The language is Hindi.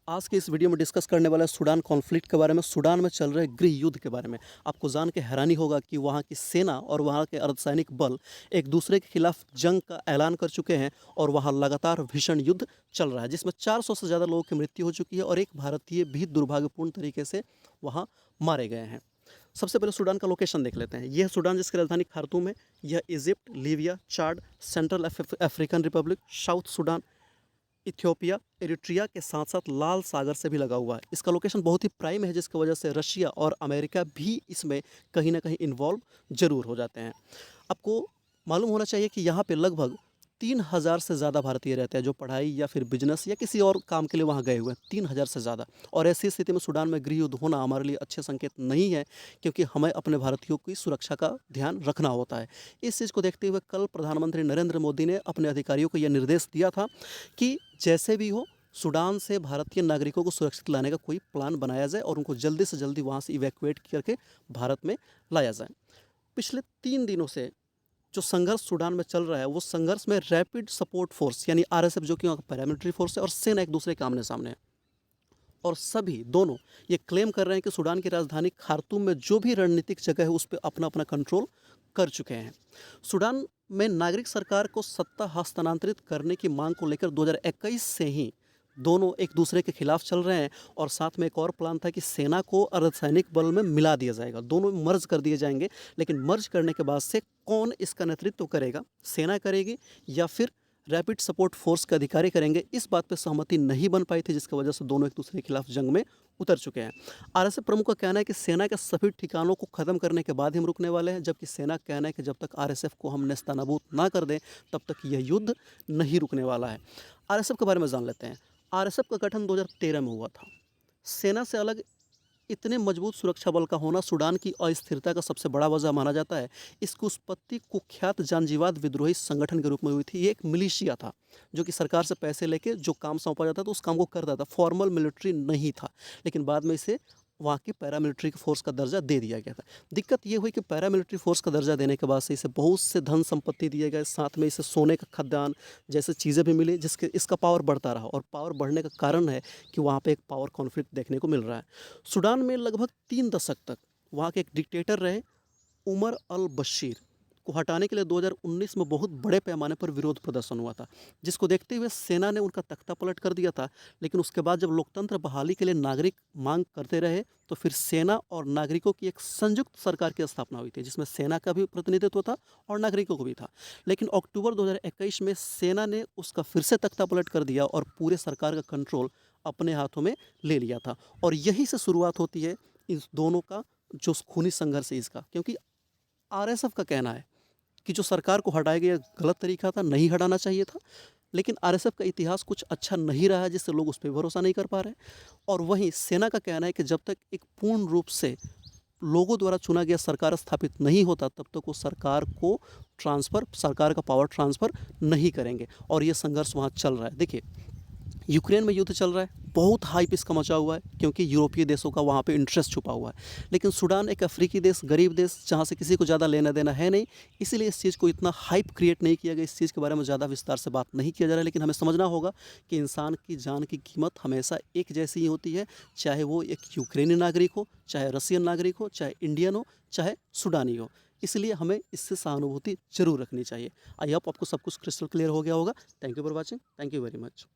आज के इस वीडियो में डिस्कस करने वाला है सूडान कॉन्फ्लिक्ट के बारे में, सूडान में चल रहे गृह युद्ध के बारे में। आपको जान के हैरानी होगा कि वहाँ की सेना और वहाँ के अर्धसैनिक बल एक दूसरे के खिलाफ जंग का ऐलान कर चुके हैं और वहाँ लगातार भीषण युद्ध चल रहा है, जिसमें 400 से ज़्यादा लोगों की मृत्यु हो चुकी है और एक भारतीय भी दुर्भाग्यपूर्ण तरीके से वहाँ मारे गए हैं। सबसे पहले सूडान का लोकेशन देख लेते हैं। यह है सूडान, जिसकी राजधानी खार्तूम है। यह Egypt, Libya, Chad, Central African Republic, South Sudan, Ethiopia, Eritrea के साथ साथ लाल सागर से भी लगा हुआ है। इसका लोकेशन बहुत ही प्राइम है, जिसकी वजह से रशिया और अमेरिका भी इसमें कहीं ना कहीं इन्वॉल्व जरूर हो जाते हैं। आपको मालूम होना चाहिए कि यहाँ पे लगभग 3000 से ज़्यादा भारतीय रहते हैं, जो पढ़ाई या फिर बिजनेस या किसी और काम के लिए वहाँ गए हुए हैं। 3000 से ज़्यादा। और ऐसी स्थिति में सूडान में गृह युद्ध होना हमारे लिए अच्छे संकेत नहीं है, क्योंकि हमें अपने भारतीयों की सुरक्षा का ध्यान रखना होता है। इस चीज़ को देखते हुए कल प्रधानमंत्री नरेंद्र मोदी ने अपने अधिकारियों को यह निर्देश दिया था कि जैसे भी हो, सूडान से भारतीय नागरिकों को सुरक्षित लाने का कोई प्लान बनाया जाए और उनको जल्दी से जल्दी वहाँ से इवैक्यूएट करके भारत में लाया जाए। पिछले 3 दिनों से जो संघर्ष सूडान में चल रहा है, वो संघर्ष में रैपिड सपोर्ट फोर्स यानी आरएसएफ, जो कि वहाँ का पैरामिलिट्री फोर्स है, और सेना एक दूसरे के आमने सामने है। और सभी दोनों ये क्लेम कर रहे हैं कि सूडान की राजधानी खार्तूम में जो भी रणनीतिक जगह है, उस पर अपना अपना कंट्रोल कर चुके हैं। सूडान में नागरिक सरकार को सत्ता हस्तांतरित करने की मांग को लेकर 2021 से ही दोनों एक दूसरे के खिलाफ चल रहे हैं। और साथ में एक और प्लान था कि सेना को अर्धसैनिक बल में मिला दिया जाएगा, दोनों मर्ज कर दिए जाएंगे। लेकिन मर्ज करने के बाद से कौन इसका नेतृत्व करेगा, सेना करेगी या फिर रैपिड सपोर्ट फोर्स के अधिकारी करेंगे, इस बात पर सहमति नहीं बन पाई थी, जिसकी वजह से दोनों एक दूसरे के खिलाफ जंग में उतर चुके हैं। आरएसएफ प्रमुख का कहना है कि सेना के सभी ठिकानों को खत्म करने के बाद ही हम रुकने वाले हैं, जबकि सेना का कहना है कि जब तक आरएसएफ को हम नेस्तनाबूद ना कर दें, तब तक यह युद्ध नहीं रुकने वाला है। आरएसएफ के बारे में जान लेते हैं। आरएसएफ का गठन 2013 में हुआ था। सेना से अलग इतने मजबूत सुरक्षा बल का होना सूडान की अस्थिरता का सबसे बड़ा वजह माना जाता है। इसकी उत्पत्ति कुख्यात जानजीवाद विद्रोही संगठन के रूप में हुई थी। ये एक मिलिशिया था, जो कि सरकार से पैसे लेके जो काम सौंपा जाता था उस काम को करता था। फॉर्मल मिलिट्री नहीं था, लेकिन बाद में इसे वहाँ की पैरामिलिट्री फोर्स का दर्जा दे दिया गया था। दिक्कत ये हुई कि पैरामिलिट्री फोर्स का दर्जा देने के बाद से इसे बहुत से धन संपत्ति दिए गए, साथ में इसे सोने का खदान जैसे चीज़ें भी मिली, जिसके इसका पावर बढ़ता रहा। और पावर बढ़ने का कारण है कि वहाँ पे एक पावर कॉन्फ्लिक्ट देखने को मिल रहा है। सूडान में लगभग 3 दशक तक वहाँ के एक डिक्टेटर रहे, उमर अल बशीर, को हटाने के लिए 2019 में बहुत बड़े पैमाने पर विरोध प्रदर्शन हुआ था, जिसको देखते हुए सेना ने उनका तख्ता पलट कर दिया था। लेकिन उसके बाद जब लोकतंत्र बहाली के लिए नागरिक मांग करते रहे, तो फिर सेना और नागरिकों की एक संयुक्त सरकार की स्थापना हुई थी, जिसमें सेना का भी प्रतिनिधित्व था और नागरिकों को भी था। लेकिन अक्टूबर 2021 में सेना ने उसका फिर से तख्ता पलट कर दिया और पूरे सरकार का कंट्रोल अपने हाथों में ले लिया था। और यहीं से शुरुआत होती है इस दोनों का जो खूनी संघर्ष है इसका, क्योंकि आरएसएफ का कहना है कि जो सरकार को हटाया गया गलत तरीका था, नहीं हटाना चाहिए था। लेकिन आरएसएफ का इतिहास कुछ अच्छा नहीं रहा है, जिससे लोग उस पर भरोसा नहीं कर पा रहे। और वहीं सेना का कहना है कि जब तक एक पूर्ण रूप से लोगों द्वारा चुना गया सरकार स्थापित नहीं होता, तब तक वो सरकार का पावर ट्रांसफ़र नहीं करेंगे। और ये संघर्ष वहाँ चल रहा है। देखिए, यूक्रेन में युद्ध चल रहा है, बहुत हाइप इसका मचा हुआ है, क्योंकि यूरोपीय देशों का वहाँ पे इंटरेस्ट छुपा हुआ है। लेकिन सूडान एक अफ्रीकी देश, गरीब देश, जहाँ से किसी को ज़्यादा लेना देना है नहीं, इसीलिए इस चीज़ को इतना हाइप क्रिएट नहीं किया गया। इस चीज़ के बारे में ज़्यादा विस्तार से बात नहीं किया जा रहा है। लेकिन हमें समझना होगा कि इंसान की जान की कीमत हमेशा एक जैसी ही होती है, चाहे वो एक यूक्रेनी नागरिक हो, चाहे रशियन नागरिक हो, चाहे इंडियन हो, चाहे सूडानी हो। इसलिए हमें इससे सहानुभूति जरूर रखनी चाहिए। आई होप आपको सब कुछ क्रिस्टल क्लियर हो गया होगा। Thank you for watching. Thank you very much.